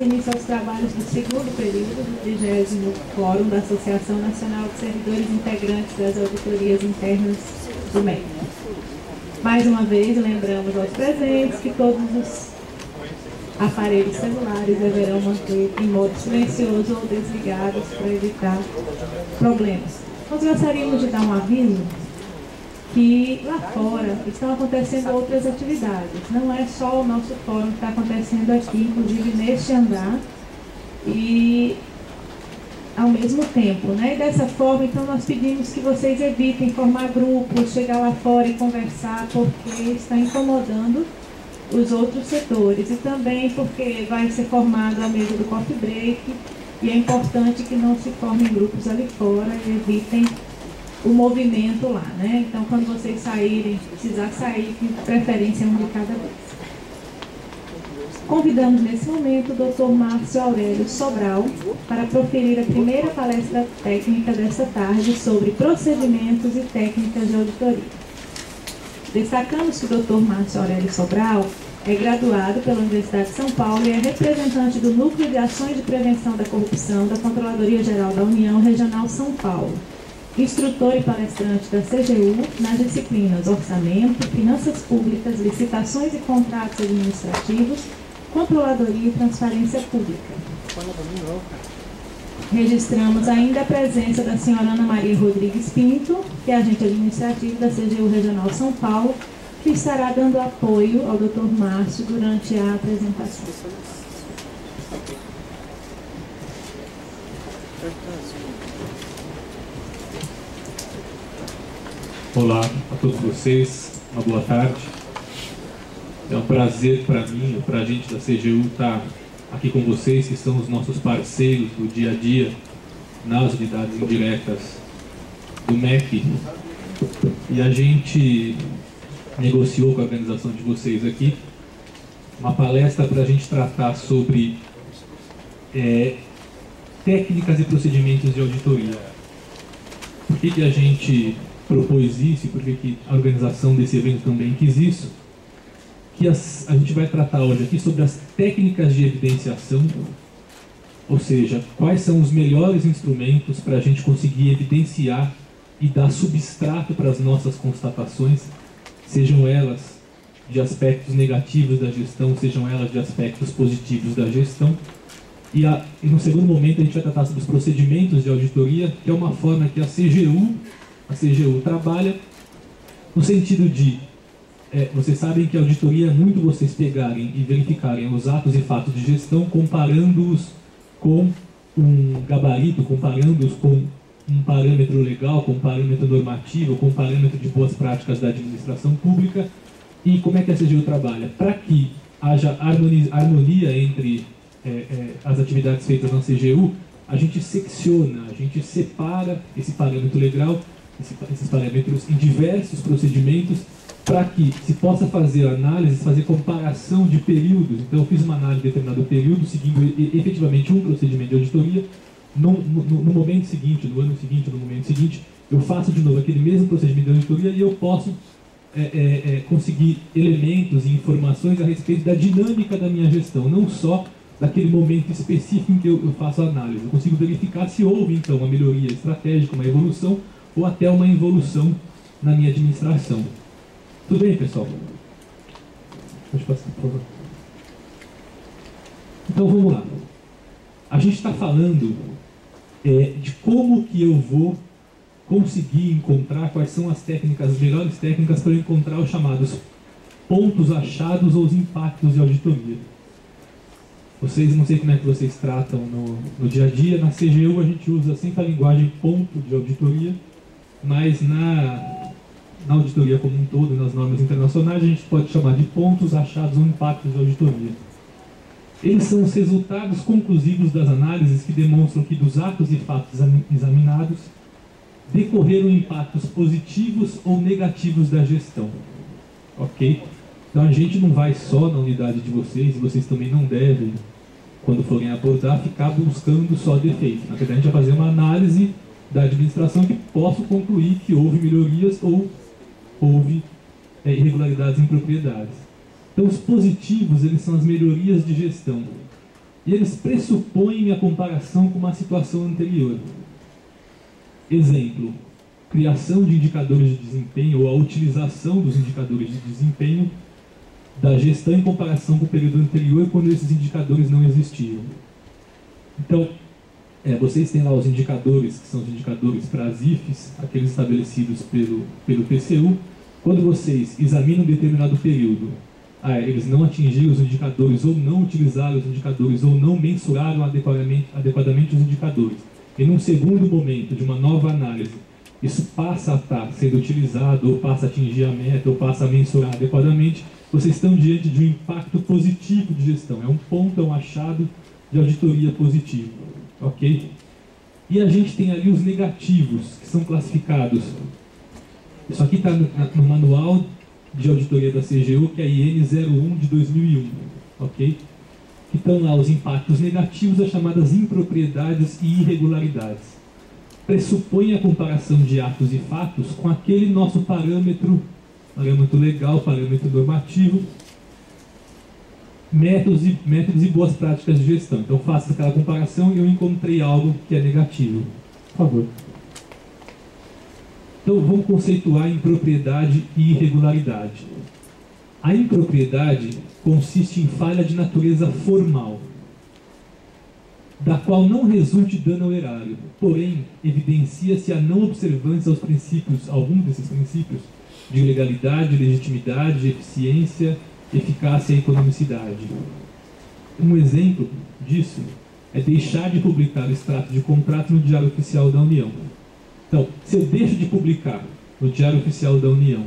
Início aos trabalhos do segundo período do 30º Fórum da Associação Nacional de Servidores Integrantes das Auditorias Internas do MEC. Mais uma vez, lembramos aos presentes que todos os aparelhos celulares deverão manter em modo silencioso ou desligados para evitar problemas. Nós gostaríamos de dar um aviso que lá fora estão acontecendo outras atividades. Não é só o nosso fórum que está acontecendo aqui, inclusive neste andar, e ao mesmo tempo, né? E dessa forma, então, nós pedimos que vocês evitem formar grupos, chegar lá fora e conversar, porque está incomodando os outros setores, e também porque vai ser formado a mesa do coffee break, e é importante que não se formem grupos ali fora e evitem o movimento lá, né? Então, quando vocês saírem, precisar sair, de preferência um de cada vez. Convidamos nesse momento o Dr. Márcio Aurélio Sobral para proferir a primeira palestra técnica desta tarde sobre procedimentos e técnicas de auditoria. Destacamos que o Dr. Márcio Aurélio Sobral é graduado pela Universidade de São Paulo e é representante do Núcleo de Ações de Prevenção da Corrupção da Controladoria Geral da União Regional São Paulo. Instrutor e palestrante da CGU nas disciplinas Orçamento, Finanças Públicas, Licitações e Contratos Administrativos, Controladoria e Transparência Pública. Registramos ainda a presença da senhora Ana Maria Rodrigues Pinto, que é agente administrativo da CGU Regional São Paulo, que estará dando apoio ao Dr. Márcio durante a apresentação. Olá a todos vocês, uma boa tarde. É um prazer para mim, para a gente da CGU estar aqui com vocês, que são os nossos parceiros do dia a dia nas unidades indiretas do MEC. E a gente negociou com a organização de vocês aqui uma palestra para a gente tratar sobre técnicas e procedimentos de auditoria. Por que a gente propôs isso e por que a organização desse evento também quis isso? Que a gente vai tratar hoje aqui sobre as técnicas de evidenciação, ou seja, quais são os melhores instrumentos para a gente conseguir evidenciar e dar substrato para as nossas constatações, sejam elas de aspectos negativos da gestão, sejam elas de aspectos positivos da gestão. E no segundo momento a gente vai tratar sobre os procedimentos de auditoria, que é uma forma que a CGU trabalha no sentido de, vocês sabem que a auditoria é muito vocês pegarem e verificarem os atos e fatos de gestão, comparando-os com um gabarito, comparando-os com um parâmetro legal, com um parâmetro normativo, com um parâmetro de boas práticas da administração pública. E como é que a CGU trabalha? Para que haja harmonia entre as atividades feitas na CGU, a gente secciona, a gente separa esse parâmetro legal, esses parâmetros em diversos procedimentos, para que se possa fazer análise, fazer comparação de períodos. Então, eu fiz uma análise de determinado período, seguindo efetivamente um procedimento de auditoria. No momento seguinte, no ano seguinte, no momento seguinte, eu faço de novo aquele mesmo procedimento de auditoria e eu posso conseguir elementos e informações a respeito da dinâmica da minha gestão, não só daquele momento específico em que eu faço a análise. Eu consigo verificar se houve, então, uma melhoria estratégica, uma evolução, ou até uma involução na minha administração. Tudo bem, pessoal? Pode passar, por favor. Então, vamos lá. A gente está falando de como que eu vou conseguir encontrar quais são as técnicas, as melhores técnicas para eu encontrar os chamados pontos achados ou os impactos de auditoria. Vocês, não sei como é que vocês tratam no dia a dia, na CGU a gente usa sempre a linguagem ponto de auditoria, mas na auditoria como um todo, nas normas internacionais, a gente pode chamar de pontos achados ou impactos de auditoria. Eles são os resultados conclusivos das análises que demonstram que dos atos e fatos examinados decorreram impactos positivos ou negativos da gestão. Ok? Então a gente não vai só na unidade de vocês, e vocês também não devem, quando forem abordar, ficar buscando só defeitos. Na verdade, a gente vai fazer uma análise da administração que possa concluir que houve melhorias ou houve irregularidades em propriedades. Então, os positivos, eles são as melhorias de gestão. e eles pressupõem a comparação com uma situação anterior. Exemplo, criação de indicadores de desempenho ou a utilização dos indicadores de desempenho da gestão em comparação com o período anterior, quando esses indicadores não existiam. Então, vocês têm lá os indicadores, que são os indicadores para as IFES, aqueles estabelecidos pelo TCU. Quando vocês examinam um determinado período, eles não atingiram os indicadores, ou não utilizaram os indicadores, ou não mensuraram adequadamente os indicadores. E num segundo momento de uma nova análise, isso passa a estar sendo utilizado, ou passa a atingir a meta, ou passa a mensurar adequadamente, vocês estão diante de um impacto positivo de gestão. É um ponto, é um achado de auditoria positivo. Ok? E a gente tem ali os negativos, que são classificados. Isso aqui está no manual de auditoria da CGU, que é a IN 01 de 2001. Ok? Que estão lá os impactos negativos, as chamadas impropriedades e irregularidades. Pressupõe a comparação de atos e fatos com aquele nosso parâmetro legal, parâmetro normativo, métodos e boas práticas de gestão. Então, faço aquela comparação e eu encontrei algo que é negativo. Por favor. Então, vamos conceituar impropriedade e irregularidade. A impropriedade consiste em falha de natureza formal, da qual não resulte dano ao erário, porém, evidencia-se a não observância aos princípios, alguns desses princípios, de legalidade, legitimidade, eficiência, eficácia e economicidade. Um exemplo disso é deixar de publicar o extrato de contrato no Diário Oficial da União. Então, se eu deixo de publicar no Diário Oficial da União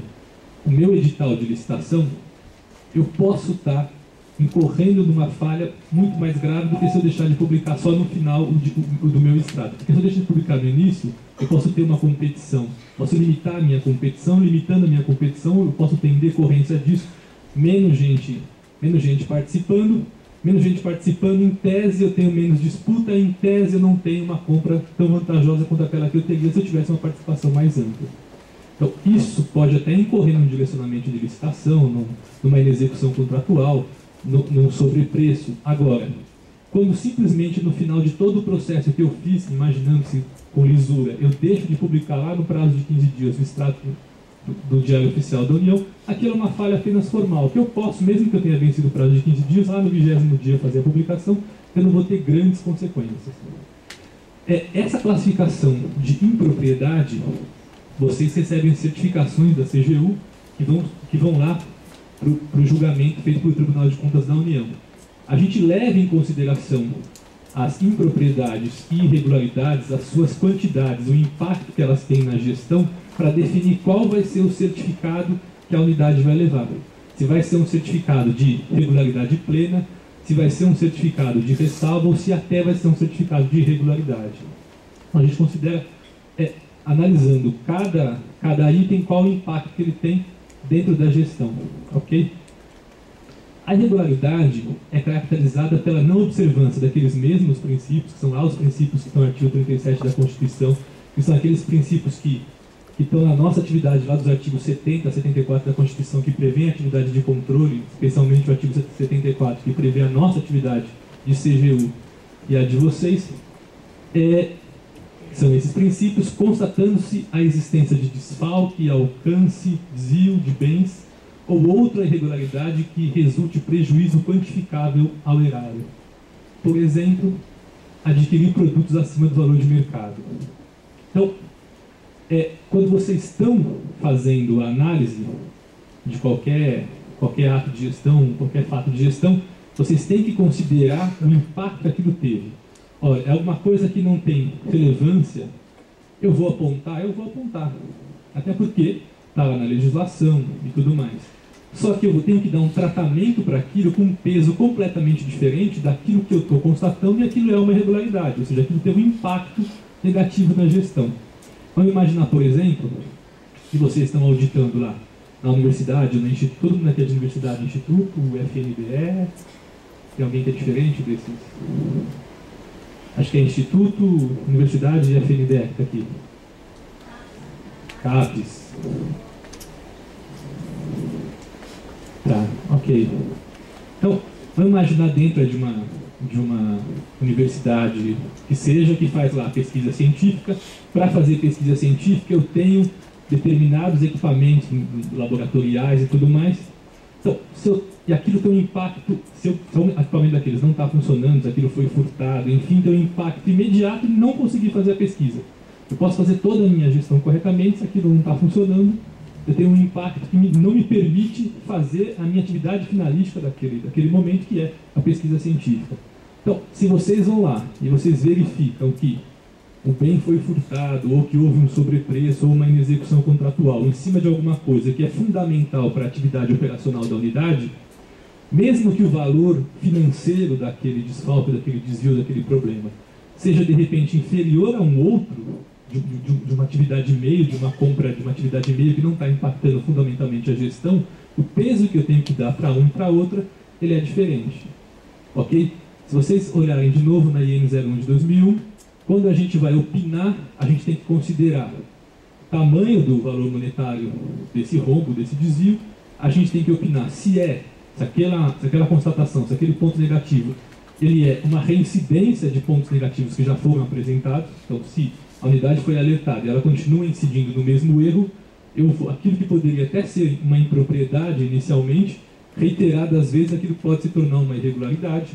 o meu edital de licitação, eu posso estar incorrendo numa falha muito mais grave do que se eu deixar de publicar só no final do meu extrato. Porque se eu deixar de publicar no início, eu posso ter uma competição, posso limitar a minha competição, limitando a minha competição, eu posso ter em decorrência disso menos gente participando, em tese eu tenho menos disputa, em tese eu não tenho uma compra tão vantajosa quanto aquela que eu teria se eu tivesse uma participação mais ampla. Então, isso pode até incorrer num direcionamento de licitação, numa inexecução contratual, num sobrepreço. Agora, quando simplesmente no final de todo o processo que eu fiz, imaginando-se com lisura, eu deixo de publicar lá no prazo de 15 dias o extrato do Diário Oficial da União, aquilo é uma falha apenas formal, que eu posso, mesmo que eu tenha vencido o prazo de 15 dias, lá no 20º dia fazer a publicação, eu não vou ter grandes consequências. Essa classificação de impropriedade, vocês recebem certificações da CGU que vão lá para o julgamento feito pelo Tribunal de Contas da União. A gente leva em consideração as impropriedades e irregularidades, as suas quantidades, o impacto que elas têm na gestão, para definir qual vai ser o certificado que a unidade vai levar. Se vai ser um certificado de regularidade plena, se vai ser um certificado de ressalva ou se até vai ser um certificado de irregularidade. Então, a gente considera, analisando cada item, qual o impacto que ele tem dentro da gestão. Ok? A irregularidade é caracterizada pela não observância daqueles mesmos princípios, que são lá os princípios que estão no artigo 37 da Constituição, que são aqueles princípios que estão na nossa atividade, lá dos artigos 70 a 74 da Constituição, que prevê a atividade de controle, especialmente o artigo 74, que prevê a nossa atividade de CGU e a de vocês. São esses princípios, constatando-se a existência de desfalque, alcance, desvio de bens ou outra irregularidade que resulte prejuízo quantificável ao erário. Por exemplo, adquirir produtos acima do valor de mercado. Então, quando vocês estão fazendo a análise de qualquer ato de gestão, qualquer fato de gestão, vocês têm que considerar o impacto que aquilo teve. Olha, é alguma coisa que não tem relevância, eu vou apontar. Até porque está lá na legislação e tudo mais. Só que eu tenho que dar um tratamento para aquilo com um peso completamente diferente daquilo que eu estou constatando, e aquilo é uma irregularidade, ou seja, aquilo teve um impacto negativo na gestão. Vamos imaginar, por exemplo, que vocês estão auditando lá na universidade, no instituto, todo mundo aqui é de universidade, instituto, FNDE, tem alguém que é diferente desses? Acho que é instituto, universidade e FNDE que está aqui. CAPES. Tá, ok. Então, vamos imaginar dentro de de uma universidade que seja, que faz lá pesquisa científica. Para fazer pesquisa científica eu tenho determinados equipamentos laboratoriais e tudo mais. Então, e aquilo tem um impacto, se o equipamento daqueles não está funcionando, se aquilo foi furtado, enfim, tem um impacto imediato em não conseguir fazer a pesquisa. Eu posso fazer toda a minha gestão corretamente, se aquilo não está funcionando, eu tenho um impacto que não me permite fazer a minha atividade finalística daquele momento, que é a pesquisa científica. Então, se vocês vão lá e vocês verificam que o bem foi furtado, ou que houve um sobrepreço, ou uma inexecução contratual em cima de alguma coisa que é fundamental para a atividade operacional da unidade, mesmo que o valor financeiro daquele desfalque, daquele desvio, daquele problema, seja de repente inferior a um outro, de uma atividade meio, de uma compra de uma atividade meio que não está impactando fundamentalmente a gestão, o peso que eu tenho que dar para um e para outra, ele é diferente. Ok? Se vocês olharem de novo na IN 01 de 2001, quando a gente vai opinar, a gente tem que considerar o tamanho do valor monetário desse rombo, desse desvio. A gente tem que opinar se aquela constatação, se aquele ponto negativo, ele é uma reincidência de pontos negativos que já foram apresentados. Então, se a unidade foi alertada e ela continua incidindo no mesmo erro, aquilo que poderia até ser uma impropriedade inicialmente, reiteradas vezes, aquilo pode se tornar uma irregularidade.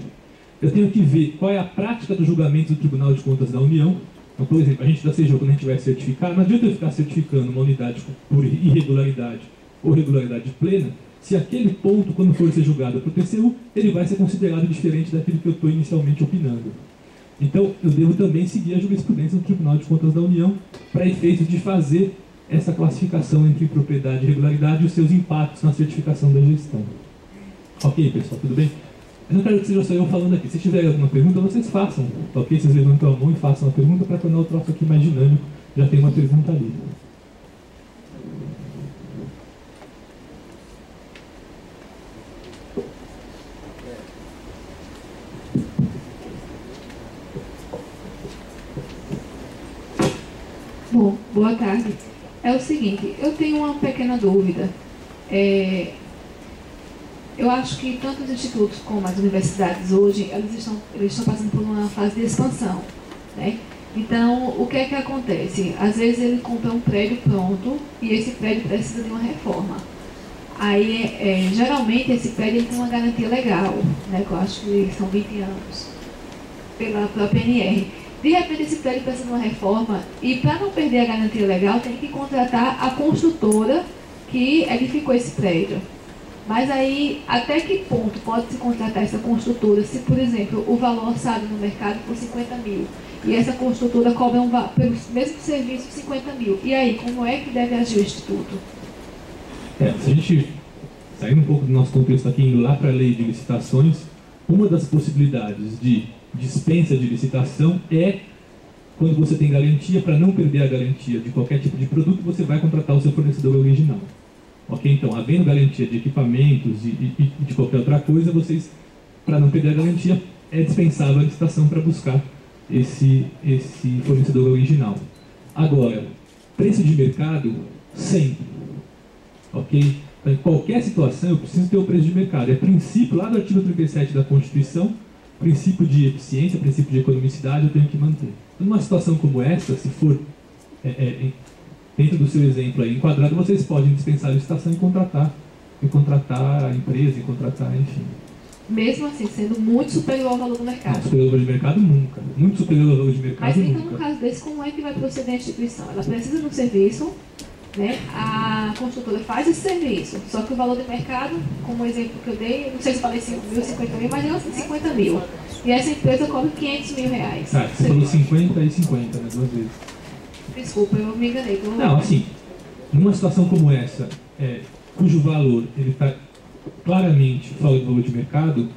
Eu tenho que ver qual é a prática do julgamento do Tribunal de Contas da União. Então, por exemplo, a gente da CEJU, quando a gente vai certificar, não adianta eu ficar certificando uma unidade por irregularidade ou regularidade plena, se aquele ponto, quando for ser julgado por TCU, ele vai ser considerado diferente daquilo que eu estou inicialmente opinando. Então, eu devo também seguir a jurisprudência do Tribunal de Contas da União para efeito de fazer essa classificação entre propriedade e irregularidade e os seus impactos na certificação da gestão. Ok, pessoal, tudo bem? Eu não quero que seja só eu falando aqui. Se tiver alguma pergunta, vocês façam. Ok? Vocês levantam a mão e façam a pergunta para tornar o troço aqui mais dinâmico. Já tem uma pergunta ali. Bom, boa tarde. É o seguinte, eu tenho uma pequena dúvida. Eu acho que tanto os institutos como as universidades hoje, eles estão passando por uma fase de expansão, né? Então, o que é que acontece? Às vezes ele compra um prédio pronto e esse prédio precisa de uma reforma. Aí, geralmente, esse prédio ele tem uma garantia legal, né? Que eu acho que são 20 anos, pela PNR. De repente, esse prédio precisa de uma reforma e, para não perder a garantia legal, tem que contratar a construtora que edificou esse prédio. Mas aí, até que ponto pode-se contratar essa construtora se, por exemplo, o valor orçado no mercado por 50 mil e essa construtora cobra pelo mesmo serviço 50 mil? E aí, como é que deve agir o Instituto? Se a gente sair um pouco do nosso contexto aqui, indo lá para a lei de licitações, uma das possibilidades de dispensa de licitação é quando você tem garantia. Para não perder a garantia de qualquer tipo de produto, você vai contratar o seu fornecedor original. Ok? Então, havendo garantia de equipamentos e de qualquer outra coisa, vocês, para não perder a garantia, é dispensável a licitação para buscar esse fornecedor original. Agora, preço de mercado, sempre. Ok? Então, em qualquer situação, eu preciso ter o preço de mercado. É princípio, lá do artigo 37 da Constituição, princípio de eficiência, princípio de economicidade, eu tenho que manter. Numa situação como essa, se for dentro do seu exemplo aí, enquadrado, vocês podem dispensar a licitação e contratar a empresa, e contratar, enfim. Mesmo assim, sendo muito superior ao valor do mercado? Não, superior ao valor de mercado, nunca. Muito superior ao valor de mercado, mas então, nunca. No caso desse, como é que vai proceder a instituição? Ela precisa de um serviço, né? A construtora faz esse serviço, só que o valor de mercado, como o exemplo que eu dei, não sei se falei 5 mil, 50 mil, mas é 50 mil. E essa empresa cobra 500 mil reais. Você falou 50 e 50, né? 2 vezes. Desculpa, eu me enganei. Não, assim, numa situação como essa, cujo valor ele está claramente fora do valor de mercado,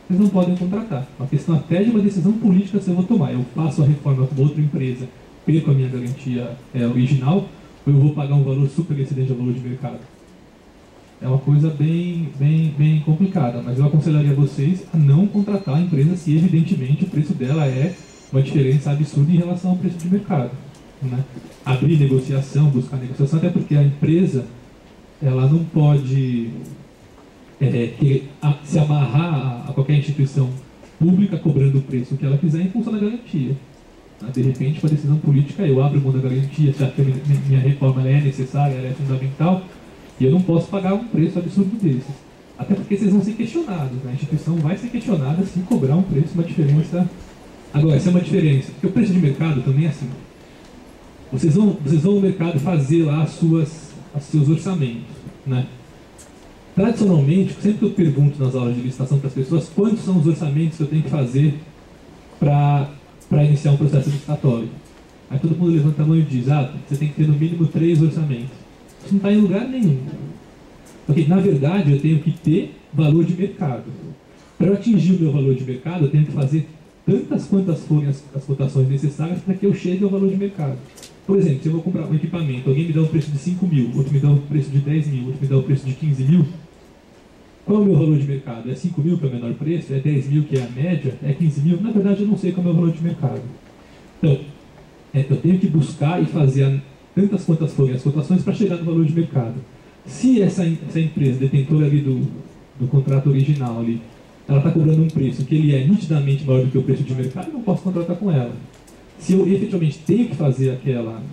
eles não podem contratar. Uma questão até de uma decisão política se eu vou tomar. Eu faço a reforma com outra empresa, perco a minha garantia original, ou eu vou pagar um valor super excedente ao valor de mercado. É uma coisa bem complicada, mas eu aconselharia vocês a não contratar a empresa se evidentemente o preço dela é uma diferença absurda em relação ao preço de mercado. Né? Abrir negociação, buscar negociação, até porque a empresa ela não pode se amarrar a qualquer instituição pública cobrando o preço que ela quiser em função da garantia. De repente, com a decisão política, eu abro mão da garantia, se a minha reforma é necessária, ela é fundamental, e eu não posso pagar um preço absurdo desses. Até porque vocês vão ser questionados, né? A instituição vai ser questionada se cobrar um preço, uma diferença. Agora, essa é uma diferença, porque o preço de mercado também é assim. Vocês vão no mercado fazer lá os seus orçamentos, né? Tradicionalmente, sempre que eu pergunto nas aulas de licitação para as pessoas quantos são os orçamentos que eu tenho que fazer para iniciar um processo licitatório. Aí todo mundo levanta a mão e diz, você tem que ter no mínimo 3 orçamentos. Isso não está em lugar nenhum. Porque, na verdade, eu tenho que ter valor de mercado. Para eu atingir o meu valor de mercado, eu tenho que fazer tantas quantas forem as cotações necessárias para que eu chegue ao valor de mercado. Por exemplo, se eu vou comprar um equipamento, alguém me dá um preço de 5 mil, outro me dá um preço de 10 mil, outro me dá um preço de 15 mil, qual é o meu valor de mercado? É 5 mil que é o menor preço? É 10 mil que é a média? É 15 mil? Na verdade, eu não sei qual é o meu valor de mercado. Então, eu tenho que buscar e fazer tantas quantas forem as cotações para chegar no valor de mercado. Se essa empresa detentora ali do contrato original ali, ela está cobrando um preço que ele é nitidamente maior do que o preço de mercado, eu não posso contratar com ela. Se eu efetivamente tenho que fazer aquela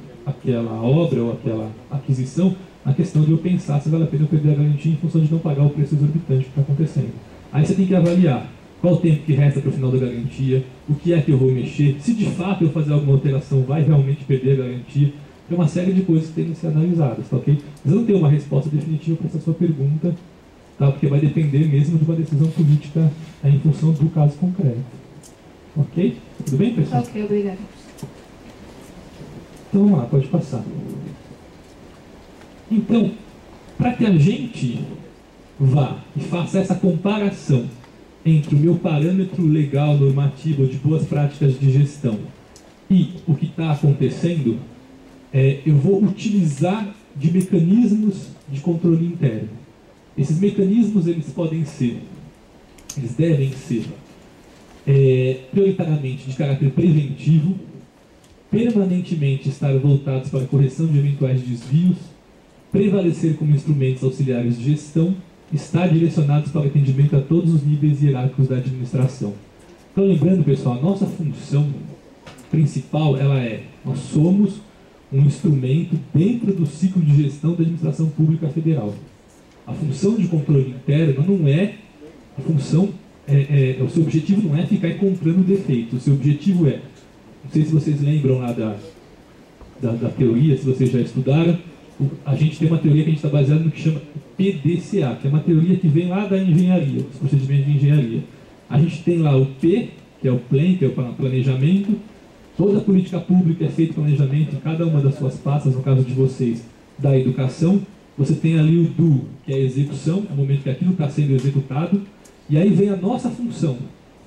obra ou aquela aquisição, a questão de eu pensar se vale a pena eu perder a garantia em função de não pagar o preço exorbitante que está acontecendo. Aí você tem que avaliar qual o tempo que resta para o final da garantia, o que é que eu vou mexer, se de fato eu fazer alguma alteração vai realmente perder a garantia. Tem uma série de coisas que têm que ser analisadas, tá ok? Mas eu não tenho uma resposta definitiva para essa sua pergunta, tá? Porque vai depender mesmo de uma decisão política em função do caso concreto. Ok? Tudo bem, pessoal? Ok, obrigada. Então vamos lá, pode passar. Então, para que a gente vá e faça essa comparação entre o meu parâmetro legal, normativo, de boas práticas de gestão e o que está acontecendo, eu vou utilizar de mecanismos de controle interno. Esses mecanismos, eles devem ser prioritariamente de caráter preventivo, permanentemente estar voltados para a correção de eventuais desvios, prevalecer como instrumentos auxiliares de gestão, estar direcionados para o atendimento a todos os níveis hierárquicos da administração. Então, lembrando, pessoal, a nossa função principal, nós somos um instrumento dentro do ciclo de gestão da administração pública federal. A função de controle interno não é a função, o seu objetivo não é ficar encontrando defeitos, o seu objetivo não sei se vocês lembram lá da teoria, se vocês já estudaram, a gente tem uma teoria que a gente está baseado no que chama PDCA, que é uma teoria que vem lá da engenharia, dos procedimentos de engenharia. A gente tem lá o P, que é o PLAN, que é o planejamento. Toda política pública é feita planejamento em cada uma das suas pastas, no caso de vocês, da educação. Você tem ali o DO, que é a execução, é o momento que aquilo está sendo executado. E aí vem a nossa função,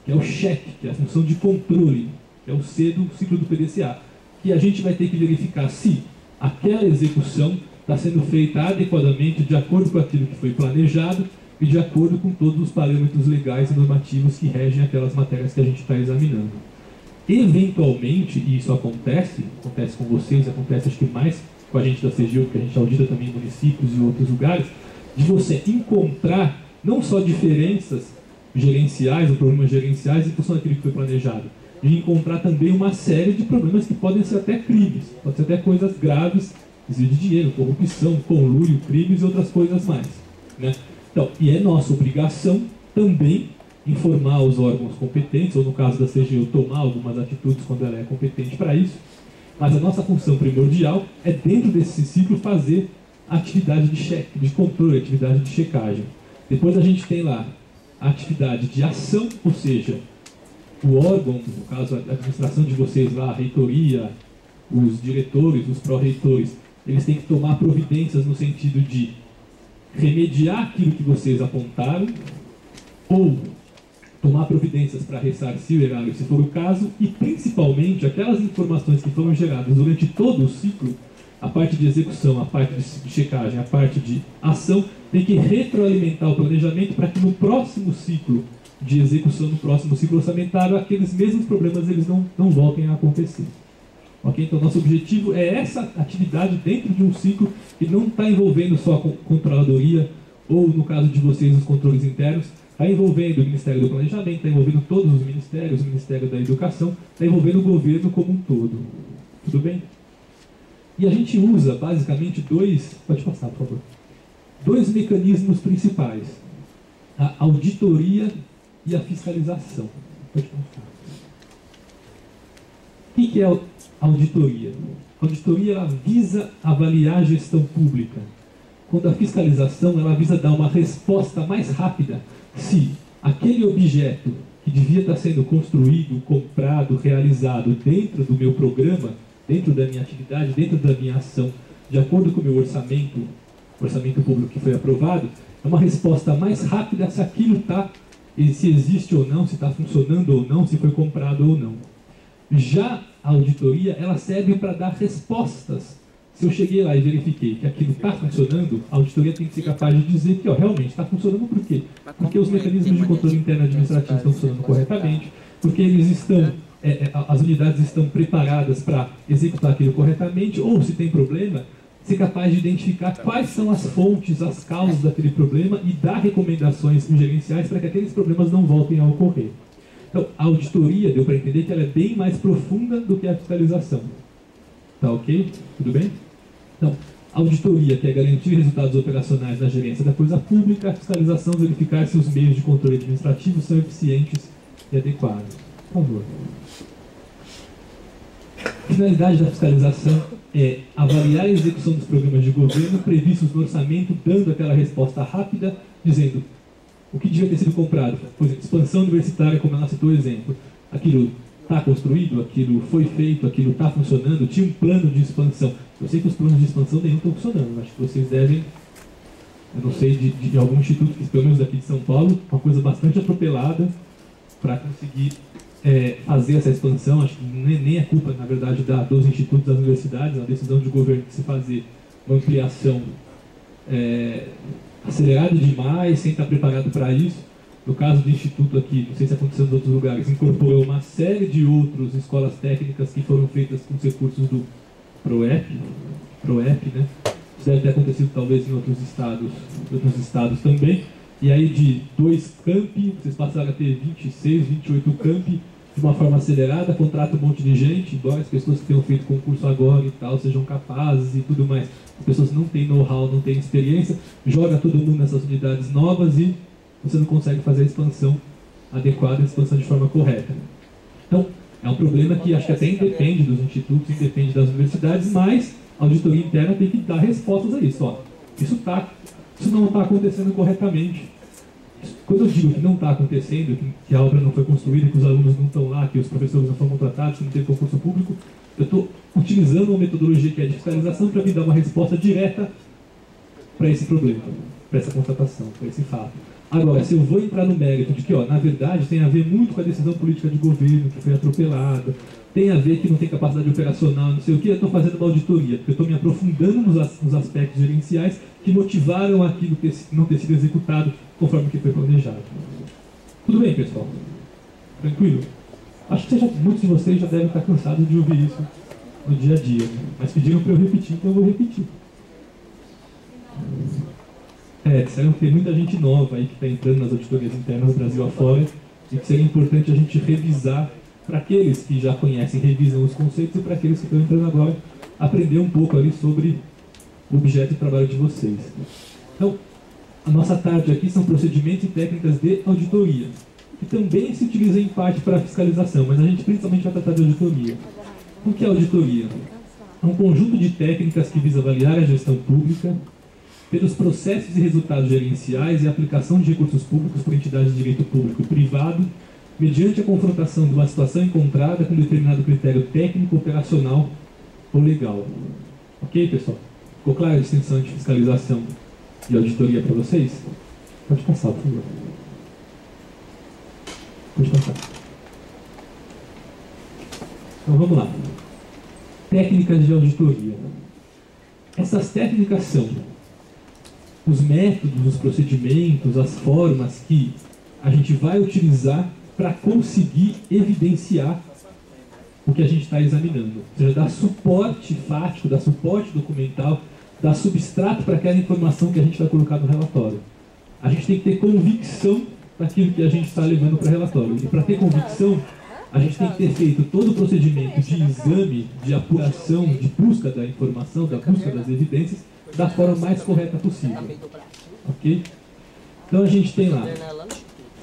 que é o check, que é a função de controle, que é o C do ciclo do PDCA, que a gente vai ter que verificar se aquela execução está sendo feita adequadamente, de acordo com aquilo que foi planejado e de acordo com todos os parâmetros legais e normativos que regem aquelas matérias que a gente está examinando. Eventualmente, e isso acontece com vocês, acontece acho que mais com a gente da CGU, que a gente audita também em municípios e outros lugares, de você encontrar não só diferenças gerenciais ou problemas gerenciais em função daquilo que foi planejado, de encontrar também uma série de problemas que podem ser até crimes, podem ser até coisas graves, desvio de dinheiro, corrupção, conluio, crimes e outras coisas mais, né? Então, e é nossa obrigação também informar os órgãos competentes, ou no caso da CGU, tomar algumas atitudes quando ela é competente para isso, mas a nossa função primordial é, dentro desse ciclo, fazer a atividade de cheque, de controle, a atividade de checagem. Depois a gente tem lá a atividade de ação, ou seja, o órgão, no caso a administração de vocês lá, a reitoria, os diretores, os pró-reitores, eles têm que tomar providências no sentido de remediar aquilo que vocês apontaram, ou tomar providências para ressarcir o erário, se for o caso, e principalmente aquelas informações que foram geradas durante todo o ciclo, a parte de execução, a parte de checagem, a parte de ação, tem que retroalimentar o planejamento para que no próximo ciclo de execução, no próximo ciclo orçamentário, aqueles mesmos problemas eles não voltem a acontecer. Okay? Então, nosso objetivo é essa atividade dentro de um ciclo que não está envolvendo só a controladoria, ou, no caso de vocês, os controles internos, Está envolvendo o Ministério do Planejamento, está envolvendo todos os ministérios, o Ministério da Educação, está envolvendo o governo como um todo. Tudo bem? E a gente usa, basicamente, pode passar, por favor, dois mecanismos principais. A auditoria e a fiscalização. Pode passar. O que é a auditoria? A auditoria ela visa avaliar a gestão pública. Quando a fiscalização ela visa dar uma resposta mais rápida se aquele objeto que devia estar sendo construído, comprado, realizado dentro do meu programa, dentro da minha atividade, dentro da minha ação, de acordo com o meu orçamento público que foi aprovado, é uma resposta mais rápida se aquilo está, se existe ou não, se está funcionando ou não, se foi comprado ou não. Já a auditoria, ela serve para dar respostas. Se eu cheguei lá e verifiquei que aquilo está funcionando, a auditoria tem que ser capaz de dizer que realmente está funcionando por quê? Porque os mecanismos de controle interno administrativo estão funcionando corretamente, porque eles estão, as unidades estão preparadas para executar aquilo corretamente, ou se tem problema, ser capaz de identificar quais são as fontes, as causas daquele problema e dar recomendações gerenciais para que aqueles problemas não voltem a ocorrer. Então, a auditoria, deu para entender que ela é bem mais profunda do que a fiscalização. Tá ok? Tudo bem? Então, a auditoria, que é garantir resultados operacionais na gerência da coisa pública, a fiscalização, verificar se os meios de controle administrativo são eficientes e adequados. Por favor. A finalidade da fiscalização é avaliar a execução dos programas de governo previstos no orçamento, dando aquela resposta rápida, dizendo o que devia ter sido comprado. Por exemplo, expansão universitária, como ela citou o exemplo. Aquilo está construído, aquilo foi feito, aquilo está funcionando, tinha um plano de expansão. Eu sei que os planos de expansão nenhum estão funcionando, acho que vocês devem, eu não sei, de algum instituto, que pelo menos daqui de São Paulo, uma coisa bastante atropelada para conseguir fazer essa expansão. Acho que nem é culpa, na verdade, dos institutos, das universidades, a decisão de governo de se fazer uma ampliação acelerada demais, sem estar preparado para isso. No caso do instituto aqui, não sei se aconteceu em outros lugares, incorporou uma série de outras escolas técnicas que foram feitas com os recursos do PROEP, né? Isso deve ter acontecido talvez em outros estados também. E aí de 2 campi, vocês passaram a ter 26, 28 campi de uma forma acelerada, contrata um monte de gente, embora as pessoas que tenham feito concurso agora e tal sejam capazes e tudo mais. As pessoas não têm know-how, não têm experiência, joga todo mundo nessas unidades novas e você não consegue fazer a expansão adequada, a expansão de forma correta. Então, é um problema que acho que até independe dos institutos, independe das universidades, mas a auditoria interna tem que dar respostas a isso. Ó, isso não está acontecendo corretamente. Quando eu digo que não está acontecendo, que a obra não foi construída, que os alunos não estão lá, que os professores não foram contratados, que não tem concurso público, eu estou utilizando uma metodologia que é de fiscalização para me dar uma resposta direta para esse problema, para essa constatação, para esse fato. Agora, se eu vou entrar no mérito de que, na verdade, tem a ver muito com a decisão política de governo, que foi atropelada, tem a ver que não tem capacidade operacional, não sei o que, eu estou fazendo uma auditoria, porque eu estou me aprofundando nos aspectos gerenciais que motivaram aquilo não ter sido executado conforme que foi planejado. Tudo bem, pessoal? Tranquilo? Acho que muitos de vocês já devem estar cansados de ouvir isso no dia a dia, né? Mas pediram para eu repetir, então eu vou repetir. Disseram que tem muita gente nova aí que está entrando nas auditorias internas do Brasil afora e que seria importante a gente revisar, para aqueles que já conhecem, revisam os conceitos, e para aqueles que estão entrando agora, aprender um pouco ali sobre o objeto de trabalho de vocês. Então, a nossa tarde aqui são procedimentos e técnicas de auditoria, que também se utiliza em parte para fiscalização, mas a gente principalmente vai tratar de auditoria. O que é auditoria? É um conjunto de técnicas que visa avaliar a gestão pública pelos processos e resultados gerenciais e a aplicação de recursos públicos por entidades de direito público e privado, mediante a confrontação de uma situação encontrada com determinado critério técnico, operacional ou legal. Ok, pessoal? Ficou clara a distinção de fiscalização e auditoria para vocês? Pode passar, por favor. Pode passar. Então vamos lá. Técnicas de auditoria. Essas técnicas são os métodos, os procedimentos, as formas que a gente vai utilizar para conseguir evidenciar o que a gente está examinando. Ou seja, dar suporte fático, dar suporte documental, dar substrato para aquela informação que a gente vai colocar no relatório. A gente tem que ter convicção daquilo que a gente está levando para relatório. E para ter convicção, a gente tem que ter feito todo o procedimento de exame, de apuração, de busca da informação, da busca das evidências, da forma mais correta possível. Ok? Então a gente tem lá,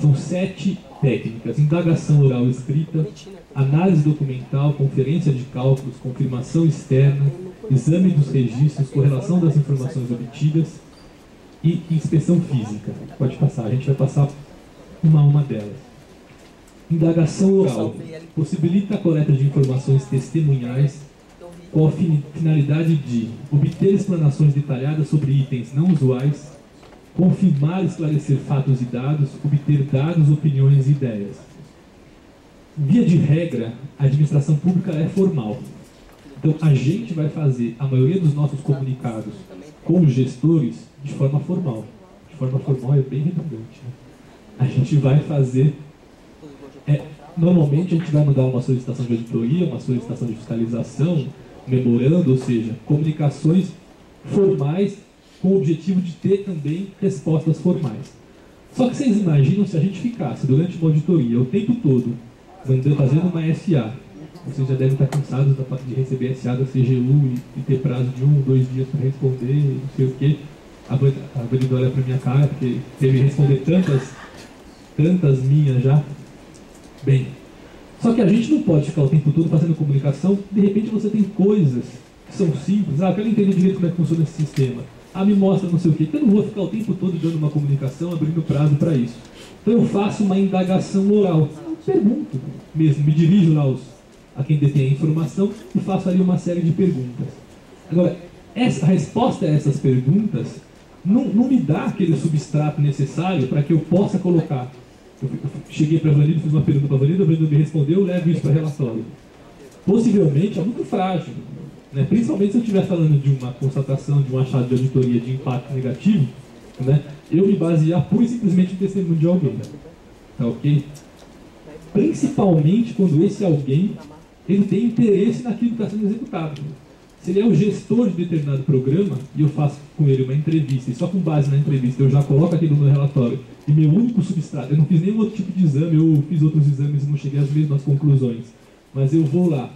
são 7 técnicas: indagação oral escrita, análise documental, conferência de cálculos, confirmação externa, exame dos registros, correlação das informações obtidas e inspeção física. Pode passar, a gente vai passar uma a uma delas. Indagação oral possibilita a coleta de informações testemunhais com a finalidade de obter explanações detalhadas sobre itens não usuais, confirmar e esclarecer fatos e dados, obter dados, opiniões e ideias. Via de regra, a administração pública é formal. Então, a gente vai fazer a maioria dos nossos comunicados com os gestores de forma formal. De forma formal é bem redundante, né? A gente vai fazer... normalmente a gente vai mandar uma solicitação de auditoria, uma solicitação de fiscalização, memorando, ou seja, comunicações formais com o objetivo de ter também respostas formais. Só que vocês imaginam se a gente ficasse durante uma auditoria o tempo todo fazendo uma SA, vocês já devem estar cansados de receber SA da CGU e ter prazo de 1 ou 2 dias para responder, não sei o quê. A Vanida olha para minha cara, porque teve que responder tantas minhas já. Bem, só que a gente não pode ficar o tempo todo fazendo comunicação. De repente você tem coisas que são simples. Eu quero entender direito como é que funciona esse sistema. Me mostra não sei o quê. Eu não vou ficar o tempo todo dando uma comunicação, abrindo prazo para isso. Então eu faço uma indagação oral. Eu pergunto mesmo, me dirijo lá a quem detém a informação e faço ali uma série de perguntas. Agora, a resposta a essas perguntas não me dá aquele substrato necessário para que eu possa colocar. Eu cheguei para a Vanida, fiz uma pergunta para a Vanida me respondeu, eu levo isso para relatório. Possivelmente é muito frágil, né? Principalmente se eu estiver falando de uma constatação, de um achado de auditoria de impacto negativo, né? Eu me basear pura e simplesmente em testemunho de alguém. Tá ok? Principalmente quando esse alguém ele tem interesse naquilo que está sendo executado. Se ele é o gestor de determinado programa e eu faço com ele uma entrevista, e só com base na entrevista eu já coloco aquilo no relatório, e meu único substrato, eu não fiz nenhum outro tipo de exame, eu fiz outros exames e não cheguei às mesmas conclusões, mas eu vou lá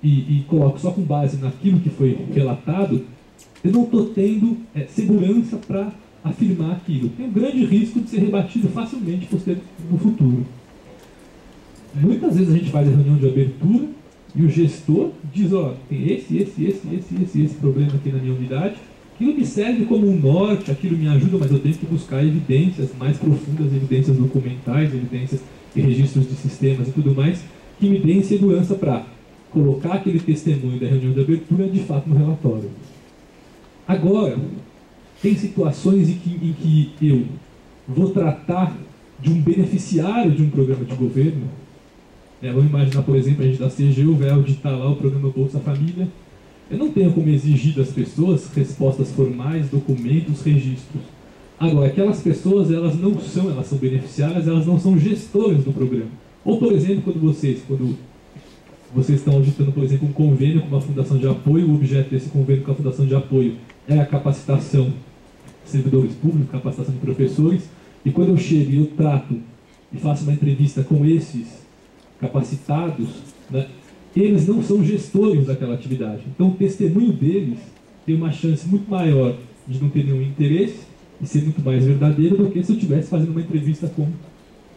e coloco só com base naquilo que foi relatado, eu não estou tendo segurança para afirmar aquilo. Tem um grande risco de ser rebatido facilmente no futuro. Muitas vezes a gente faz a reunião de abertura e o gestor diz, tem esse problema aqui na minha unidade, aquilo me serve como um norte, aquilo me ajuda, mas eu tenho que buscar evidências mais profundas, evidências documentais, evidências e registros de sistemas e tudo mais, que me deem segurança para colocar aquele testemunho da reunião de abertura de fato no relatório. Agora, tem situações em que eu vou tratar de um beneficiário de um programa de governo. Vamos imaginar, por exemplo, a gente da CGU vai auditar lá o programa Bolsa Família. Eu não tenho como exigir das pessoas respostas formais, documentos, registros. Agora, aquelas pessoas, elas são beneficiárias, elas não são gestoras do programa. Ou, por exemplo, quando vocês estão auditando, por exemplo, um convênio com uma fundação de apoio, o objeto desse convênio com a fundação de apoio é a capacitação de servidores públicos, capacitação de professores, e quando eu chego e eu trato e faço uma entrevista com esses capacitados, né, eles não são gestores daquela atividade. Então o testemunho deles tem uma chance muito maior de não ter nenhum interesse e ser muito mais verdadeiro do que se eu estivesse fazendo uma entrevista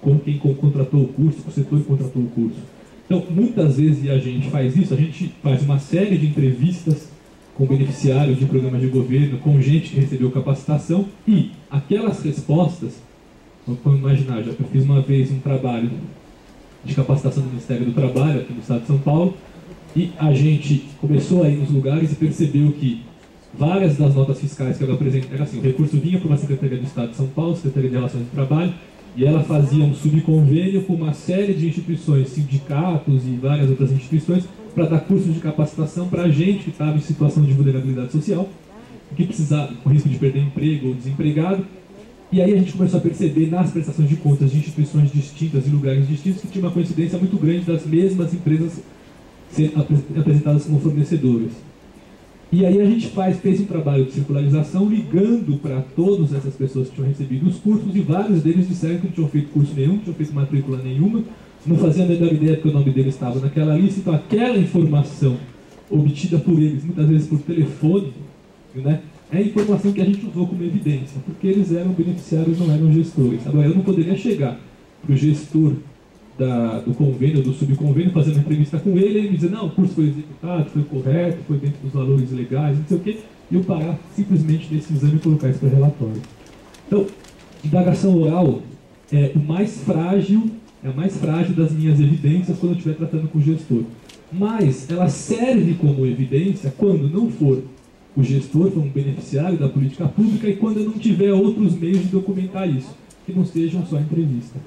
com quem contratou o curso, com o setor que contratou o curso. Então, muitas vezes a gente faz isso, a gente faz uma série de entrevistas com beneficiários de programas de governo, com gente que recebeu capacitação, e aquelas respostas, vamos imaginar, eu fiz uma vez um trabalho de capacitação do Ministério do Trabalho, aqui no estado de São Paulo, e a gente começou a ir nos lugares e percebeu que várias das notas fiscais que ela apresentava, era assim, o recurso vinha para uma Secretaria do Estado de São Paulo, Secretaria de Relações do Trabalho, e ela fazia um subconvênio com uma série de instituições, sindicatos e várias outras instituições, para dar cursos de capacitação para gente que estava em situação de vulnerabilidade social, que precisava, com risco de perder emprego ou desempregado. E aí a gente começou a perceber nas prestações de contas de instituições distintas e lugares distintos que tinha uma coincidência muito grande das mesmas empresas sendo apresentadas como fornecedoras. E aí a gente fez um trabalho de circularização ligando para todas essas pessoas que tinham recebido os cursos, e vários deles disseram que não tinham feito curso nenhum, não tinham feito matrícula nenhuma, não faziam a menor ideia porque o nome dele estava naquela lista. Então aquela informação obtida por eles, muitas vezes por telefone, né, é a informação que a gente usou como evidência, porque eles eram beneficiários, não eram gestores. Agora, eu não poderia chegar para o gestor do convênio, do subconvênio, fazer uma entrevista com ele, e ele me dizer, não, o curso foi executado, foi correto, foi dentro dos valores legais, não sei o quê, e eu parar simplesmente nesse exame e colocar isso para relatório. Então, indagação oral é a mais frágil das minhas evidências quando eu estiver tratando com o gestor. Mas ela serve como evidência quando não for o gestor, for um beneficiário da política pública, e quando eu não tiver outros meios de documentar isso, que não sejam só entrevista.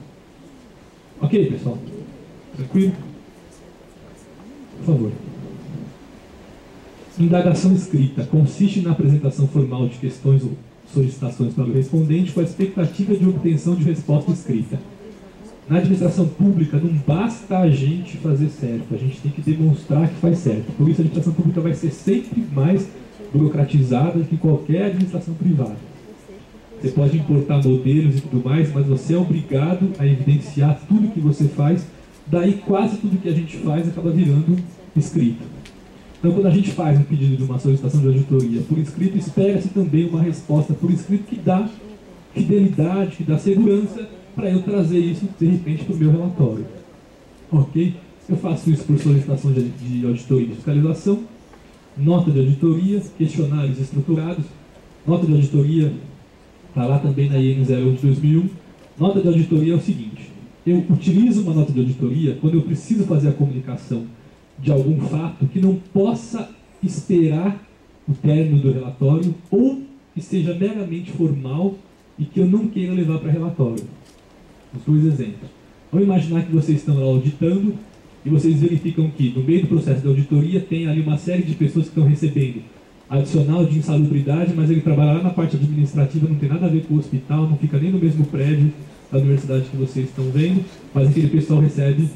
Ok, pessoal? Tranquilo? Por favor. Indagação escrita consiste na apresentação formal de questões ou solicitações para o respondente com a expectativa de obtenção de resposta escrita. Na administração pública não basta a gente fazer certo, a gente tem que demonstrar que faz certo. Por isso a administração pública vai ser sempre mais burocratizada do que qualquer administração privada. Você pode importar modelos e tudo mais, mas você é obrigado a evidenciar tudo que você faz, daí quase tudo que a gente faz acaba virando escrito. Então, quando a gente faz um pedido de uma solicitação de auditoria por escrito, espera-se também uma resposta por escrito que dá fidelidade, que dá segurança para eu trazer isso, de repente, para o meu relatório. Ok? Eu faço isso por solicitação de auditoria e de fiscalização, nota de auditoria, questionários estruturados, nota de auditoria. Está lá também na IN 01 de 2001. Nota de auditoria é o seguinte: eu utilizo uma nota de auditoria quando eu preciso fazer a comunicação de algum fato que não possa esperar o término do relatório ou que seja meramente formal e que eu não queira levar para relatório. Os dois exemplos. Vamos imaginar que vocês estão lá auditando e vocês verificam que no meio do processo de auditoria tem ali uma série de pessoas que estão recebendo adicional de insalubridade, mas ele trabalha lá na parte administrativa, não tem nada a ver com o hospital, não fica nem no mesmo prédio da universidade que vocês estão vendo, mas aquele pessoal recebe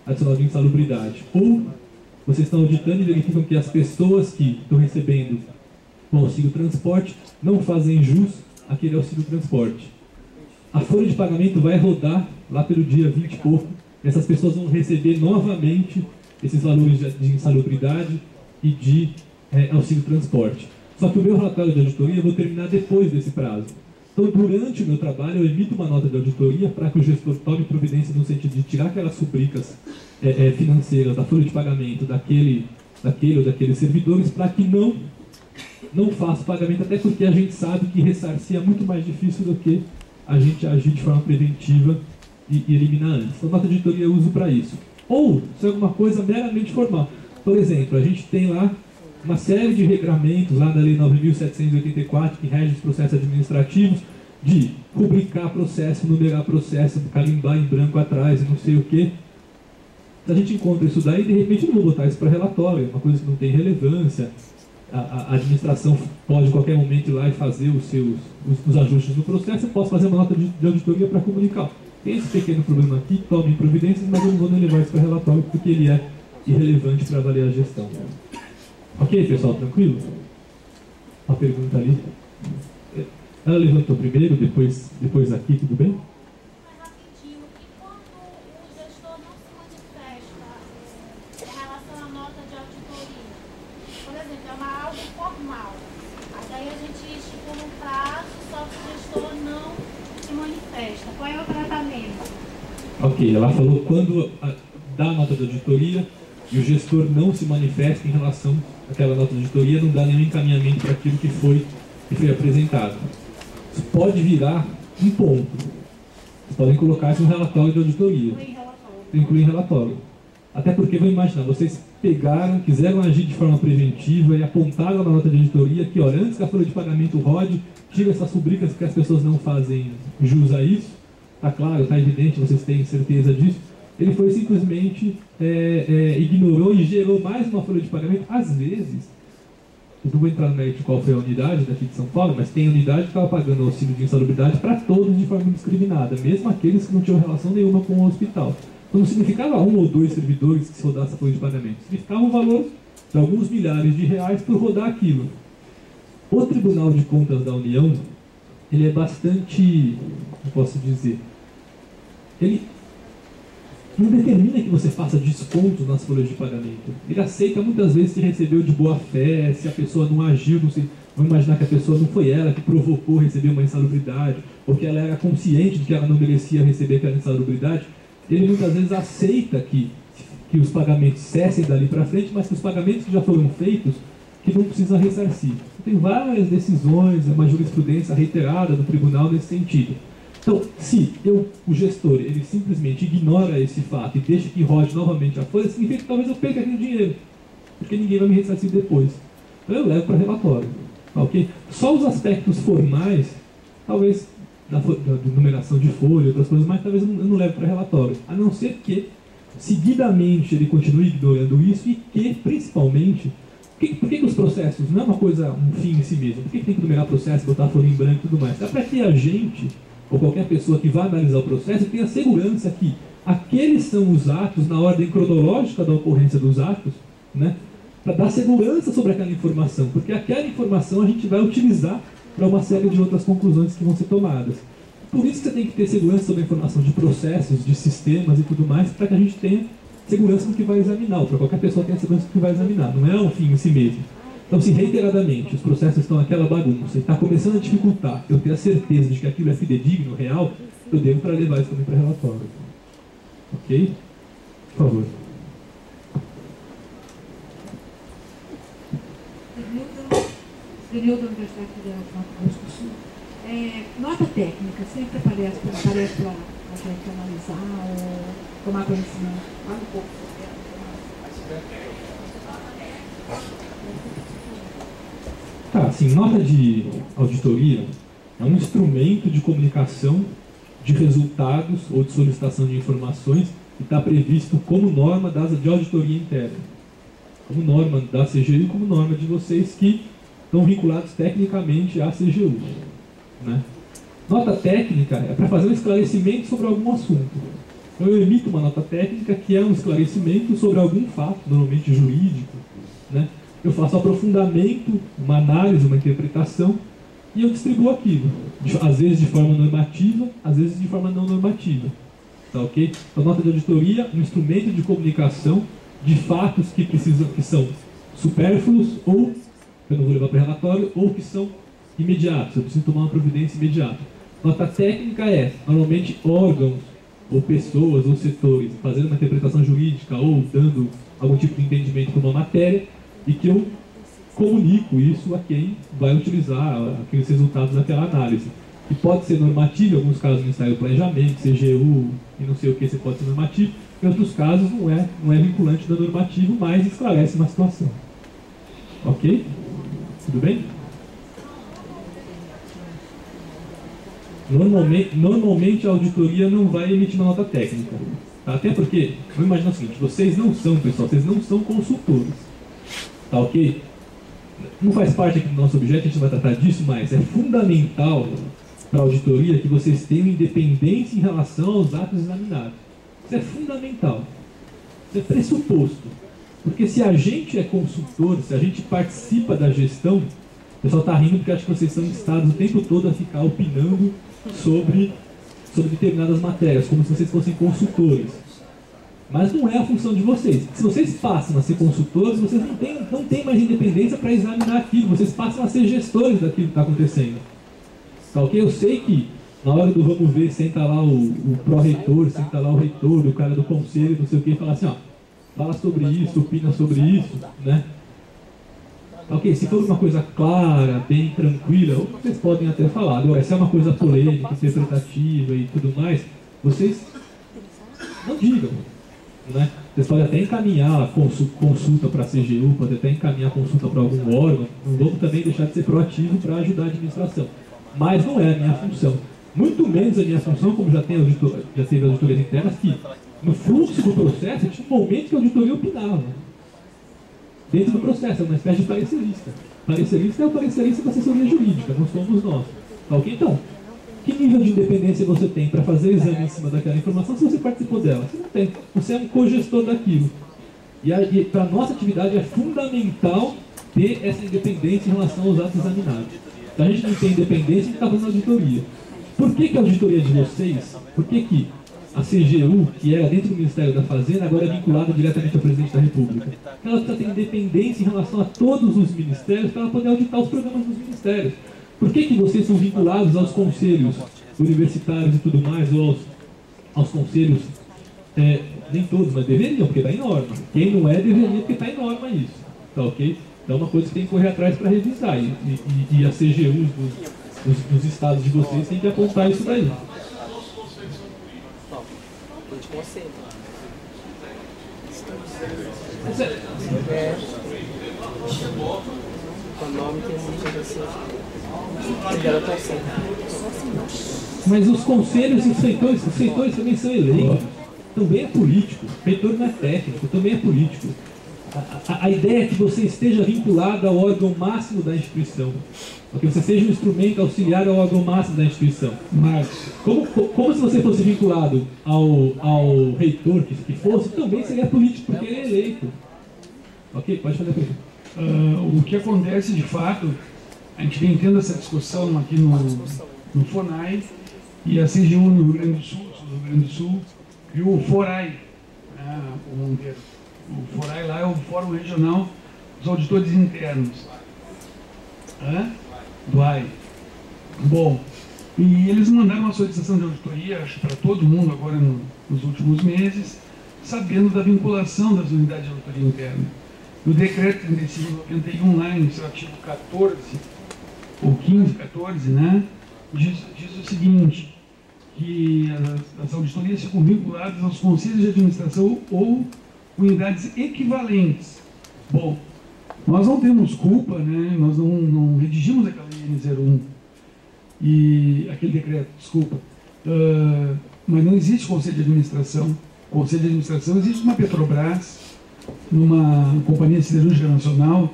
adicional de insalubridade. Ou vocês estão auditando e verificam que as pessoas que estão recebendo o auxílio transporte não fazem jus àquele auxílio transporte. A folha de pagamento vai rodar lá pelo dia 20 e pouco, e essas pessoas vão receber novamente esses valores de insalubridade e de auxílio transporte. Só que o meu relatório de auditoria eu vou terminar depois desse prazo. Então, durante o meu trabalho, eu emito uma nota de auditoria para que o gestor tome providência no sentido de tirar aquelas rubricas financeiras da folha de pagamento daquele ou daqueles servidores, para que não faça pagamento, até porque a gente sabe que ressarcir é muito mais difícil do que a gente agir de forma preventiva e eliminar antes. Então, nota de auditoria eu uso para isso. Ou, se é alguma coisa meramente formal. Por exemplo, a gente tem lá uma série de regramentos lá da Lei 9.784, que rege os processos administrativos, de rubricar processo, numerar processo, carimbar em branco atrás e não sei o quê. Se a gente encontra isso daí, de repente não vou botar isso para relatório, é uma coisa que não tem relevância. A administração pode, em qualquer momento, ir lá e fazer os ajustes no processo. Eu posso fazer uma nota de auditoria para comunicar. Tem esse pequeno problema aqui, tomem providências, mas eu não vou nem levar isso para relatório, porque ele é irrelevante para avaliar a gestão. Ok, pessoal, tranquilo? Uma pergunta ali. Ela levantou primeiro, depois aqui, tudo bem? Rapidinho, e quando o gestor não se manifesta em relação à nota de auditoria? Por exemplo, é algo formal. Aí a gente estipula um prazo, só que o gestor não se manifesta. Qual é o tratamento? Ok, ela falou quando dá a nota de auditoria e o gestor não se manifesta em relação àquela nota de auditoria, não dá nenhum encaminhamento para aquilo que foi apresentado. Isso pode virar um ponto. Vocês podem colocar isso no relatório de auditoria. Incluir em relatório. Até porque, vou imaginar, vocês pegaram, quiseram agir de forma preventiva e apontaram na nota de auditoria que, olha, antes que a folha de pagamento rode, tira essas rubricas porque as pessoas não fazem jus a isso. Está claro, está evidente, vocês têm certeza disso. Ele foi simplesmente ignorou e gerou mais uma folha de pagamento. Às vezes, eu não vou entrar no mérito de qual foi a unidade daqui de São Paulo, mas tem unidade que estava pagando auxílio de insalubridade para todos de forma indiscriminada, mesmo aqueles que não tinham relação nenhuma com o hospital. Então não significava um ou dois servidores que se rodasse a folha de pagamento, significava um valor de alguns milhares de reais por rodar aquilo. O Tribunal de Contas da União, ele é bastante, como posso dizer, ele não determina que você faça descontos nas folhas de pagamento. Ele aceita muitas vezes se recebeu de boa fé, se a pessoa não agiu, vamos imaginar que a pessoa não foi ela que provocou receber uma insalubridade, ou que ela era consciente de que ela não merecia receber aquela insalubridade. Ele muitas vezes aceita que os pagamentos cessem dali para frente, mas que os pagamentos que já foram feitos, que não precisa ressarcir. Tem várias decisões, uma jurisprudência reiterada do tribunal nesse sentido. Então, se o gestor, ele simplesmente ignora esse fato e deixa que rode novamente a folha, significa que talvez eu perca aquele dinheiro, porque ninguém vai me ressarcir depois. Então eu levo para relatório. Ok? Só os aspectos formais, talvez da numeração de folha, outras coisas, mas talvez eu não leve para relatório. A não ser que, seguidamente, ele continue ignorando isso e que, principalmente, por que os processos não é uma coisa, um fim em si mesmo? Por que tem que numerar processo, botar a folha em branco e tudo mais? É para que a gente, ou qualquer pessoa que vá analisar o processo, tenha segurança que aqueles são os atos na ordem cronológica da ocorrência dos atos, né? Para dar segurança sobre aquela informação, porque aquela informação a gente vai utilizar para uma série de outras conclusões que vão ser tomadas. Por isso que você tem que ter segurança sobre a informação de processos, de sistemas e tudo mais, para que a gente tenha segurança no que vai examinar, ou para qualquer pessoa tenha segurança no que vai examinar. Não é um fim em si mesmo. Então, se reiteradamente os processos estão naquela bagunça e está começando a dificultar eu ter a certeza de que aquilo é fidedigno, real, eu devo para levar isso também para relatório. Ok? Por favor. Pneu da Universidade Federal de Mato Grosso do Sul. Nota técnica, sempre aparece para a gente analisar ou tomar conhecimento. Fala um pouco sobre ela. Assim, nota de auditoria é um instrumento de comunicação de resultados ou de solicitação de informações que está previsto como norma de auditoria interna, como norma da CGU, como norma de vocês que estão vinculados tecnicamente à CGU. Né? Nota técnica é para fazer um esclarecimento sobre algum assunto. Então eu emito uma nota técnica que é um esclarecimento sobre algum fato, normalmente jurídico. Né? Eu faço aprofundamento, uma análise, uma interpretação, e eu distribuo aquilo. Às vezes de forma normativa, às vezes de forma não normativa. Tá, ok? Então, nota de auditoria, um instrumento de comunicação de fatos que são supérfluos ou, eu não vou levar para relatório, ou que são imediatos, eu preciso tomar uma providência imediata. Nota técnica é, normalmente, órgãos, ou pessoas, ou setores, fazendo uma interpretação jurídica, ou dando algum tipo de entendimento para uma matéria, e que eu comunico isso a quem vai utilizar aqueles resultados daquela análise. Que pode ser normativo, em alguns casos o Ministério do Planejamento, CGU, e não sei o que, você pode ser normativo, em outros casos não é vinculante da normativo, mas esclarece uma situação. Ok? Tudo bem? Normalmente a auditoria não vai emitir uma nota técnica. Tá? Até porque, vamos imaginar o seguinte, vocês não são, pessoal, vocês não são consultores. Tá ok? Não faz parte aqui do nosso objeto, a gente vai tratar disso, mas é fundamental para a auditoria que vocês tenham independência em relação aos atos examinados. Isso é fundamental. Isso é pressuposto. Porque se a gente é consultor, se a gente participa da gestão, o pessoal está rindo porque acha que vocês são instados o tempo todo a ficar opinando sobre determinadas matérias, como se vocês fossem consultores. Mas não é a função de vocês. Se vocês passam a ser consultores, vocês não têm mais independência para examinar aquilo, vocês passam a ser gestores daquilo que está acontecendo. Tá ok? Eu sei que na hora do vamos ver, senta lá o pró-reitor, senta lá o reitor, o cara do conselho, não sei o que, e fala assim, ó, fala sobre isso, opina sobre isso, né? Ok, se for uma coisa clara, bem tranquila, vocês podem até falar. Agora, se é uma coisa polêmica, interpretativa e tudo mais, vocês não digam. Né? Vocês podem até encaminhar consulta para a CGU, podem até encaminhar consulta para algum órgão. Não vamos também deixar de ser proativo para ajudar a administração. Mas não é a minha função. Muito menos a minha função, como já teve auditorias internas, que no fluxo do processo tinha um momento que a auditoria opinava. Dentro do processo, é uma espécie de parecerista. Parecerista é o parecerista da assessoria jurídica, não somos nós. Tá ok? Então, que nível de independência você tem para fazer exame em cima daquela informação se você participou dela? Você não tem. Você é um cogestor daquilo. E para a nossa atividade é fundamental ter essa independência em relação aos atos examinados. Se a gente não tem independência, a gente está fazendo auditoria. Por que a auditoria de vocês, por que a CGU, que era dentro do Ministério da Fazenda, agora é vinculada diretamente ao Presidente da República? Ela precisa ter independência em relação a todos os ministérios para ela poder auditar os programas dos ministérios. Por que vocês são vinculados aos conselhos universitários e tudo mais, ou aos conselhos, nem todos, mas deveriam, porque está em norma. Quem não é, deveria, porque está em norma isso. Tá ok? Então é uma coisa que tem que correr atrás para revisar. E a CGU dos estados de vocês tem que apontar isso daí. Mas os conselhos e os feitores também são eleitos. Também é político. O feitor não é técnico, também é político. A ideia é que você esteja vinculado ao órgão máximo da instituição. Que você seja um instrumento auxiliar ao órgão máximo da instituição. Mas, como se você fosse vinculado ao reitor que fosse, também seria político, porque ele é eleito. Ok? Pode fazer a pergunta. O que acontece de fato, a gente vem tendo essa discussão aqui no FONAI, e a CGU no Rio Grande do Sul, criou o FORAI, o Monteiro. O FORAI lá é o Fórum Regional dos Auditores Internos. Do AI. Bom, e eles mandaram uma solicitação de auditoria, acho para todo mundo agora nos últimos meses, sabendo da vinculação das unidades de auditoria interna. No decreto 3591, lá em seu artigo 14, ou 15, 14, né, diz o seguinte, que as auditorias ficam vinculadas aos conselhos de administração ou unidades equivalentes. Bom, nós não temos culpa, né? Nós não redigimos aquela IN01, e aquele decreto, desculpa, mas não existe conselho de administração. Conselho de administração existe numa Petrobras, numa companhia siderúrgica nacional.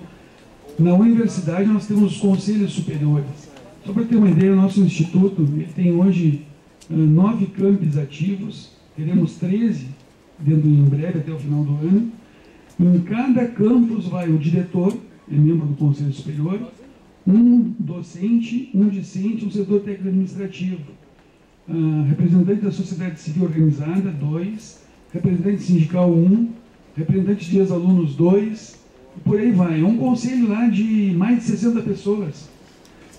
Na universidade nós temos os conselhos superiores. Só para ter uma ideia, o nosso instituto ele tem hoje 9 campos ativos, teremos 13 dentro em breve, até o final do ano. Em cada campus vai o diretor, é membro do Conselho Superior, um docente, um discente, um setor técnico administrativo, representante da sociedade civil organizada, 2, representante sindical, 1, representante de ex-alunos, 2, e por aí vai. É um conselho lá de mais de 60 pessoas.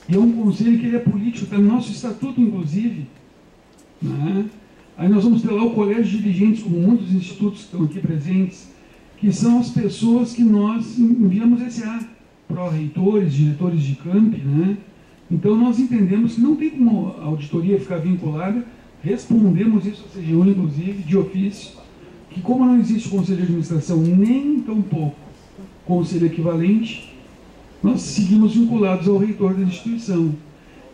E é um conselho que ele é político, está no nosso estatuto, inclusive. Né? Aí nós vamos ter lá o colégio de dirigentes, como muitos institutos que estão aqui presentes, que são as pessoas que nós enviamos SA, pró-reitores, diretores de campi, né? Então nós entendemos que não tem como a auditoria ficar vinculada, respondemos isso à CGU, inclusive, de ofício, que como não existe conselho de administração, nem tampouco conselho equivalente, nós seguimos vinculados ao reitor da instituição.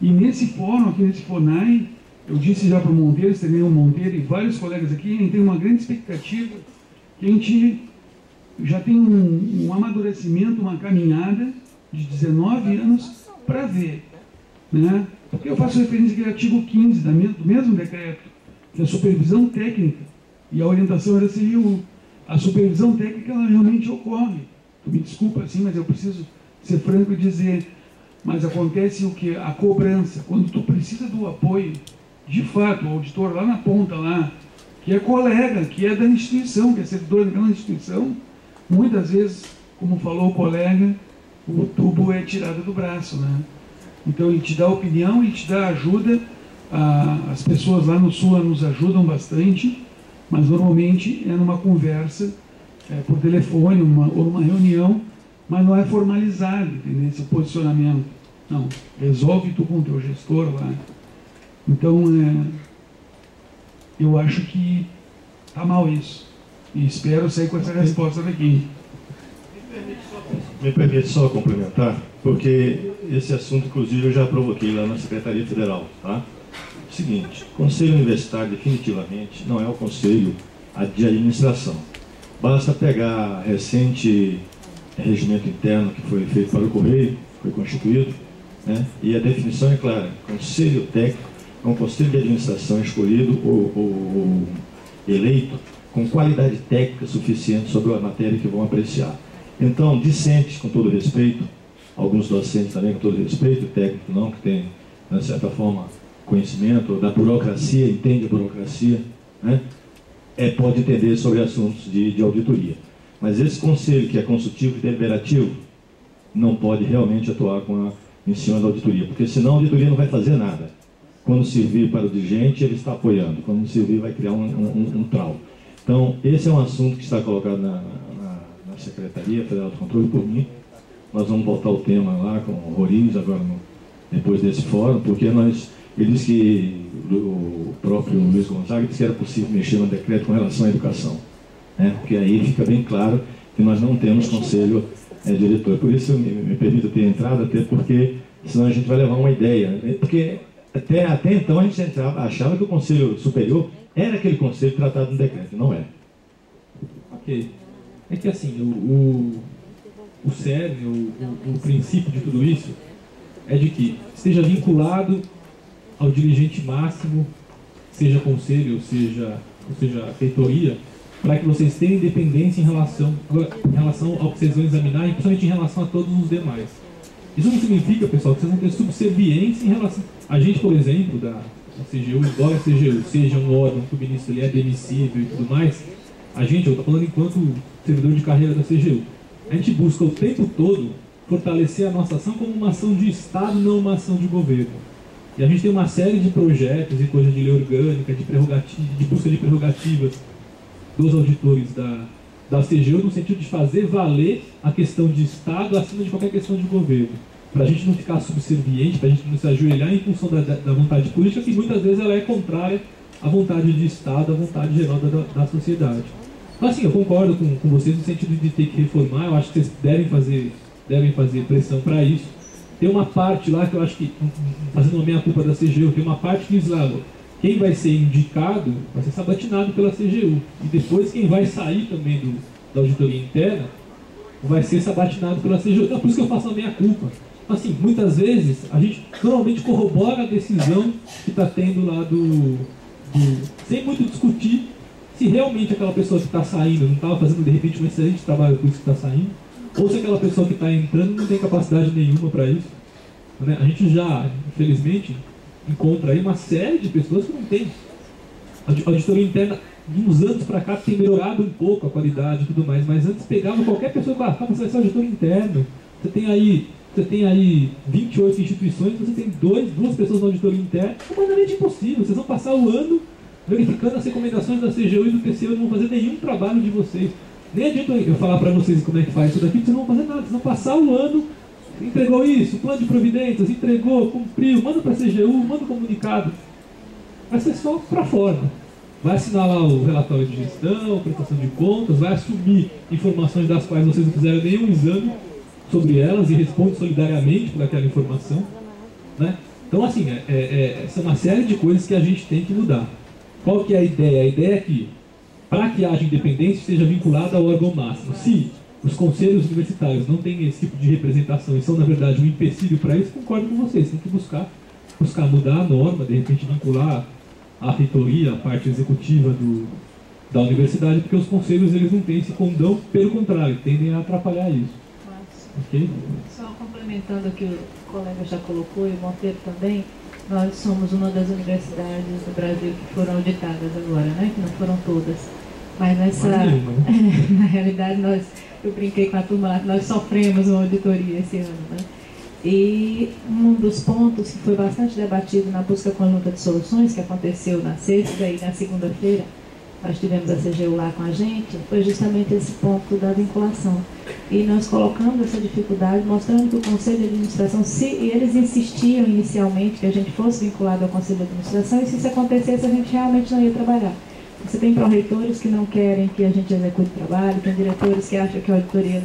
E nesse fórum, aqui nesse FONAI, eu disse já para o Monteiro, externei o Monteiro e vários colegas aqui, a gente tem uma grande expectativa que a gente já tem um amadurecimento, uma caminhada de 19 anos para ver. Né? Porque eu faço referência aqui ao artigo 15 do mesmo decreto, que é a supervisão técnica e a orientação era CGU. A supervisão técnica ela realmente ocorre. Tu me desculpa assim, mas eu preciso ser franco e dizer, mas acontece o que? A cobrança. Quando tu precisa do apoio, de fato, o auditor lá na ponta, lá, que é colega, que é da instituição, que é servidor daquela instituição, muitas vezes, como falou o colega, o tubo é tirado do braço, né? Então ele te dá opinião, ele te dá ajuda, as pessoas lá no Sul nos ajudam bastante, mas normalmente é numa conversa, por telefone, ou numa reunião, mas não é formalizado, entendeu? Esse posicionamento. Não, resolve tu com o teu gestor lá. Então, eu acho que está mal isso. E espero sair com essa resposta daqui. Me permite só complementar, porque esse assunto, inclusive, eu já provoquei lá na Secretaria Federal. Tá? Seguinte, o Conselho Universitário definitivamente não é o Conselho de Administração. Basta pegar recente regimento interno que foi feito para o Correio, foi constituído, né? E a definição é clara: Conselho Técnico é um Conselho de Administração escolhido ou eleito com qualidade técnica suficiente sobre a matéria que vão apreciar. Então, discentes, com todo respeito, alguns docentes também, com todo respeito, técnico não, que tem, de certa forma, conhecimento da burocracia, entende a burocracia, né? Pode entender sobre assuntos de auditoria. Mas esse conselho, que é consultivo e deliberativo, não pode realmente atuar em cima da auditoria, porque senão a auditoria não vai fazer nada. Quando servir para o dirigente, ele está apoiando. Quando não servir, vai criar um trauma. Então, esse é um assunto que está colocado na Secretaria Federal de Controle por mim. Nós vamos voltar o tema lá com o Roriz, agora depois desse fórum, porque ele disse que o próprio Luiz Gonzaga disse que era possível mexer no decreto com relação à educação, né? Porque aí fica bem claro que nós não temos conselho diretor. Por isso eu me permito ter entrado, até porque senão a gente vai levar uma ideia, né? Porque até então a gente achava que o Conselho Superior era aquele conselho tratado no decreto, não é. Ok. É que assim, o cerne, o princípio de tudo isso é de que esteja vinculado ao dirigente máximo, seja conselho, ou seja reitoria, para que vocês tenham independência em relação ao que vocês vão examinar e principalmente em relação a todos os demais. Isso não significa, pessoal, que vocês vão ter subserviência em relação... A gente, por exemplo, da CGU, embora a CGU seja um órgão que o ministro ele é demissível e tudo mais, a gente, eu estou falando enquanto servidor de carreira da CGU, a gente busca o tempo todo fortalecer a nossa ação como uma ação de Estado, não uma ação de governo. E a gente tem uma série de projetos e coisas de lei orgânica, de busca de prerrogativas dos auditores da CGU, no sentido de fazer valer a questão de Estado acima de qualquer questão de governo. Para a gente não ficar subserviente, para a gente não se ajoelhar em função da vontade política, que muitas vezes ela é contrária à vontade de Estado, à vontade geral da sociedade. Então, assim, eu concordo com vocês no sentido de ter que reformar, eu acho que vocês devem fazer pressão para isso. Tem uma parte lá que eu acho que, fazendo uma meia-culpa da CGU, tem uma parte que diz lá, quem vai ser indicado vai ser sabatinado pela CGU. E depois quem vai sair também da auditoria interna vai ser sabatinado pela CGU. Então, por isso que eu faço a meia-culpa. Assim, muitas vezes, a gente normalmente corrobora a decisão que está tendo lá sem muito discutir se realmente aquela pessoa que está saindo não estava fazendo, de repente, um excelente trabalho por isso que está saindo, ou se aquela pessoa que está entrando não tem capacidade nenhuma para isso. Né? A gente já, infelizmente, encontra aí uma série de pessoas que não tem. A auditoria interna, de uns anos para cá, tem melhorado um pouco a qualidade e tudo mais, mas antes pegava qualquer pessoa e falava, você vai ser auditor interno, você tem aí 28 instituições, você tem duas pessoas na auditoria interna, é completamente impossível. Vocês vão passar o ano verificando as recomendações da CGU e do TCU, não vão fazer nenhum trabalho de vocês. Nem adianta eu falar para vocês como é que faz isso daqui, vocês não vão fazer nada, vocês vão passar o ano, entregou isso, plano de providências, entregou, cumpriu, manda para a CGU, manda o comunicado. Vai ser só para forma. Vai assinar lá o relatório de gestão, prestação de contas, vai assumir informações das quais vocês não fizeram nenhum exame sobre elas e responde solidariamente por aquela informação. Né? Então, assim, essa é uma série de coisas que a gente tem que mudar. Qual que é a ideia? A ideia é que, para que haja independência, seja vinculada ao órgão máximo. Se os conselhos universitários não têm esse tipo de representação e são, na verdade, um empecilho para isso, concordo com vocês. Tem que buscar mudar a norma, de repente vincular a reitoria, a parte executiva da universidade, porque os conselhos eles não têm esse condão, pelo contrário, tendem a atrapalhar isso. Okay? Só complementando o que o colega já colocou e o Monteiro também, nós somos uma das universidades do Brasil que foram auditadas agora, né? Que não foram todas. Mas na realidade, eu brinquei com a turma lá que nós sofremos uma auditoria esse ano, né? E um dos pontos que foi bastante debatido na busca conjunta de soluções, que aconteceu na sexta e na segunda-feira, nós tivemos a CGU lá com a gente, foi justamente esse ponto da vinculação. E nós colocamos essa dificuldade, mostrando que o Conselho de Administração, e eles insistiam inicialmente que a gente fosse vinculado ao Conselho de Administração, e se isso acontecesse, a gente realmente não ia trabalhar. Você tem pró-reitores que não querem que a gente execute o trabalho, tem diretores que acham que a auditoria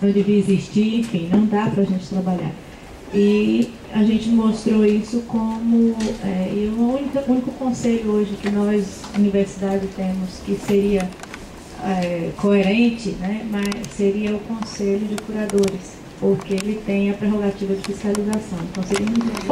não devia existir, enfim, não dá para a gente trabalhar. E a gente mostrou isso como o único conselho hoje que nós, universidade, temos que seria coerente, né, mas seria o Conselho de Curadores, porque ele tem a prerrogativa de fiscalização. Então seria